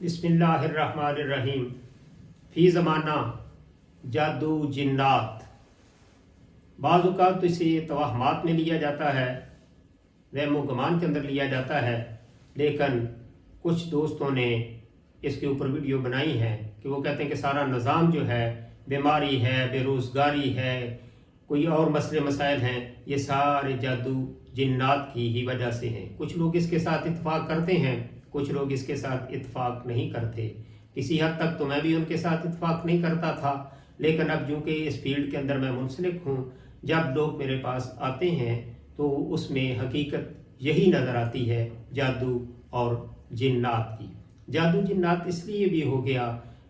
बिस्मिल्लाहिर्रहमानिर्रहीम। फ़ी ज़माना जादू जिन्नात। बाज़ औक़ात तो इसे तवहमात में लिया जाता है, वहम गुमान के अंदर लिया जाता है, लेकिन कुछ दोस्तों ने इसके ऊपर वीडियो बनाई है कि वो कहते हैं कि सारा निज़ाम जो है, बीमारी है, बेरोज़गारी है, कोई और मसले मसाइल हैं, ये सारे जादू जिन्नात की ही वजह से हैं। कुछ लोग इसके साथ इत्तेफाक करते हैं, कुछ लोग इसके साथ इत्तेफाक नहीं करते। किसी हद तक तो मैं भी उनके साथ इत्तेफाक नहीं करता था, लेकिन अब चूँकि इस फील्ड के अंदर मैं मुंसलिक हूँ, जब लोग मेरे पास आते हैं तो उसमें हकीकत यही नज़र आती है जादू और जिन्नात की। जादू जिन्नात इसलिए भी हो गया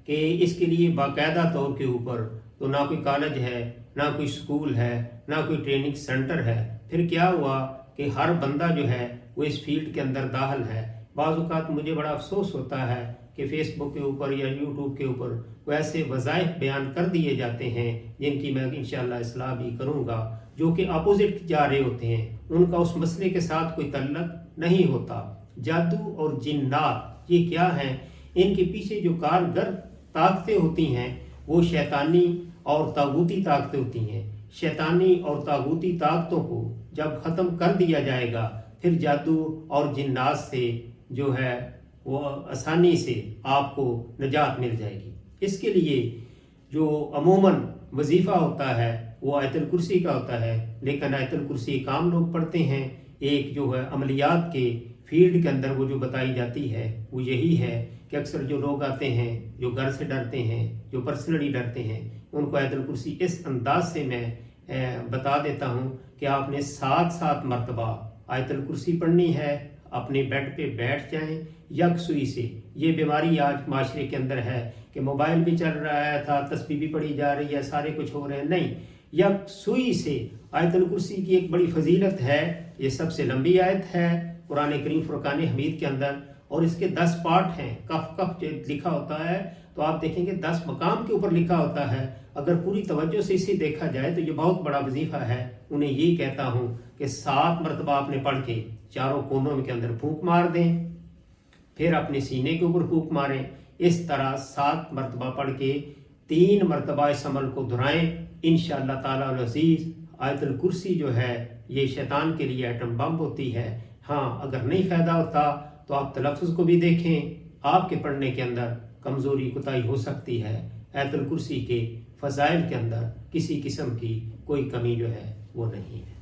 कि इसके लिए बाकायदा तौर के ऊपर तो ना कोई कॉलेज है, ना कोई स्कूल है, ना कोई ट्रेनिंग सेंटर है। फिर क्या हुआ कि हर बंदा जो है वो इस फील्ड के अंदर दाखिल है। बाज़ औक़ात मुझे बड़ा अफसोस होता है कि फेसबुक के ऊपर या यूट्यूब के ऊपर वो ऐसे वज़ाइफ बयान कर दिए जाते हैं जिनकी मैं इंशाअल्लाह इस्लाह भी करूँगा, जो कि अपोजिट जा रहे होते हैं, उनका उस मसले के साथ कोई तल्लक नहीं होता। जादू और जिन्नात ये क्या हैं? इनके पीछे जो कारगर ताकतें होती हैं वो शैतानी और तागूती ताकतें होती हैं। शैतानी और तागूती ताकतों को जब ख़त्म कर दिया जाएगा, फिर जादू और जिन्नात से जो है वो आसानी से आपको निजात मिल जाएगी। इसके लिए जो अमूमन वजीफ़ा होता है वो आयतुल कुर्सी का होता है, लेकिन आयतुल कुर्सी काम लोग पढ़ते हैं। एक जो है अमलियात के फील्ड के अंदर वो जो बताई जाती है वो यही है कि अक्सर जो लोग आते हैं, जो घर से डरते हैं, जो पर्सनली डरते हैं, उनको आयतुल कुर्सी इस अंदाज से मैं बता देता हूँ कि आपने 7 मरतबा आयतुल कुर्सी पढ़नी है। अपने बेड पे बैठ जाएं यकसुई से। ये बीमारी आज माशरे के अंदर है कि मोबाइल भी चल रहा है था, तस्बीह भी पढ़ी जा रही है, सारे कुछ हो रहे हैं, नहीं, यकसुई से। आयतुल कुर्सी की एक बड़ी फजीलत है, ये सबसे लंबी आयत है कुरान करीम फुरकान हमीद के अंदर, और इसके 10 पार्ट हैं। कफ कफ जो लिखा होता है तो आप देखेंगे 10 मकाम के ऊपर लिखा होता है। अगर पूरी तवज्जो से इसे देखा जाए तो ये बहुत बड़ा वजीफा है। उन्हें यही कहता हूँ कि 7 मरतबा आपने पढ़ के चारों कोनों में के अंदर फूंक मार दें, फिर अपने सीने के ऊपर फूंक मारें। इस तरह 7 मरतबा पढ़ के 3 मरतबा इस अमल को दोहराएं। इंशाअल्लाह ताला अज़ीज़ आयतुल कुर्सी जो है ये शैतान के लिए एटम बम होती है। हाँ, अगर नहीं फ़ायदा होता तो आप तलफ़्फ़ुज़ को भी देखें, आपके पढ़ने के अंदर कमज़ोरी कोताही हो सकती है। आयतुल कुर्सी के फ़ज़ाइल के अंदर किसी किस्म की कोई कमी जो है वो नहीं है।